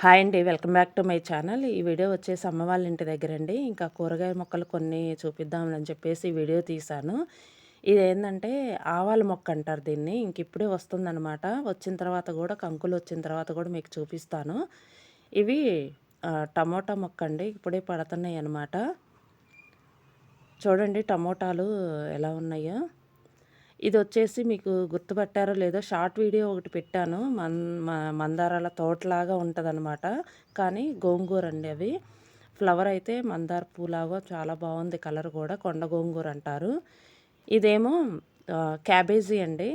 Hi అండి. Welcome back to my channel. ఈ video వచ్చేసి అమ్మ వాళ్ళ ఇంటి దగ్గరండి. ఇంకా కూరగాయ మొక్కలు కొన్ని చూపిద్దామని చెప్పేసి ఈ వీడియో తీశాను. ఇదేందంటే ఆవాల మొక్క అంటారు దీన్ని. ఇంక ఇప్పుడే వస్తుందనమాట. వచ్చిన తర్వాత కూడా కంకులు వచ్చిన తర్వాత కూడా మీకు చూపిస్తాను. ఇవి టమోటా మొక్క అండి. ఇప్పుడే పడుతున్నాయి అన్నమాట. చూడండి టమోటాలు ఎలా ఉన్నాయో. ఇదొచ్చేసి మీకు గుర్తుపట్టారో లేదో షార్ట్ వీడియో ఒకటి పెట్టాను. మందారాల తోటలాగా ఉంటదనమాట. కానీ గోంగూర అండి అవి. ఫ్లవర్ అయితే మందార పూలాగా చాలా బాగుంది కలర్ కూడా. కొండ గోంగూర అంటారు. ఇదేమో క్యాబేజీ అండి.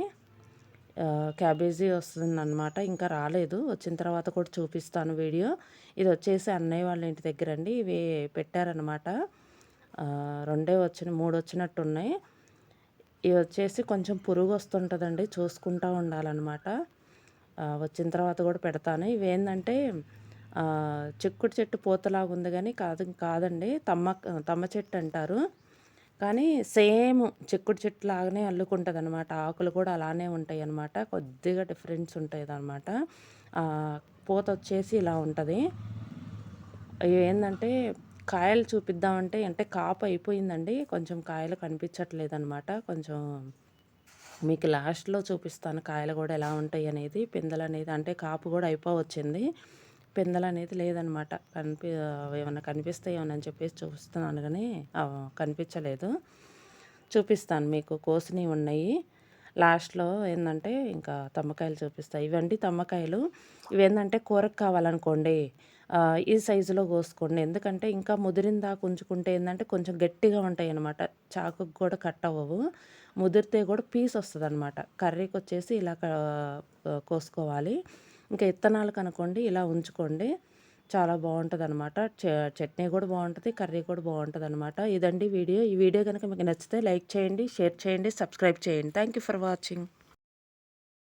క్యాబేజీ వస్తుందనమాట. ఇంకా రాలేదు. వచ్చిన తర్వాత కూడా చూపిస్తాను వీడియో. ఇది వచ్చేసి అన్నయ్య వాళ్ళ ఇంటి దగ్గరండి. ఇవి పెట్టారనమాట. 3 వచ్చినట్టున్నాయి. ఇవి వచ్చేసి కొంచెం పురుగు వస్తుంటుందండి. చూసుకుంటూ ఉండాలన్నమాట. వచ్చిన తర్వాత కూడా పెడతాను. ఇవేంటంటే చిక్కుడు చెట్టు పూతలాగా ఉంది కానీ కాదండి. తమ్మ చెట్టు అంటారు. కానీ సేమ్ చిక్కుడు చెట్టు లాగానే అల్లుకుంటుంది అనమాట. ఆకులు కూడా అలానే ఉంటాయి అన్నమాట. కొద్దిగా డిఫరెన్స్ ఉంటుంది అనమాట. పూత వచ్చేసి ఇలా ఉంటుంది. ఏంటంటే కాయలు చూపిద్దామంటే అంటే కాపు అయిపోయిందండి. కొంచెం కాయలు కనిపించట్లేదనమాట. కొంచెం మీకు లాస్ట్‌లో చూపిస్తాను కాయలు కూడా ఎలా ఉంటాయి అనేది. పిందెలనేది అంటే కాపు కూడా అయిపోవచ్చింది. పిందెలనేది లేదనమాట. ఏమన్నా కనిపిస్తాయేమోనని చెప్పేసి చూస్తున్నాను గానీ కనిపించలేదు. చూపిస్తాను మీకు కోసినవి ఉన్నాయి. లాస్ట్‌లో ఏందంటే ఇంకా తమ్మకాయలు చూపిస్తా. ఇవండి తమ్మకాయలు. ఇవేందంటే కూరకు కావాలనుకోండి ఈ సైజులో కోసుకోండి. ఎందుకంటే ఇంకా ముదిరిన దాకా ఉంచుకుంటే ఏందంటే కొంచెం గట్టిగా ఉంటాయన్నమాట. చాకుకి కూడా కట్ అవ్వవు. ముదిరితే కూడా పీస్ వస్తదనమాట. కర్రీకొచ్చేసి ఇలా కోసుకోవాలి. ఇంకా ఇత్తనాలకనుకోండి ఇలా ఉంచుకోండి. చాలా బావుంటదనమాట. చట్నీ కూడా బావుంటది. కర్రీ కూడా బావుంటదనమాట. ఇదండి వీడియో. ఈ వీడియో గనుక మీకు నచ్చితే లైక్ చేయండి, షేర్ చేయండి, సబ్స్క్రైబ్ చేయండి. Thank you for watching.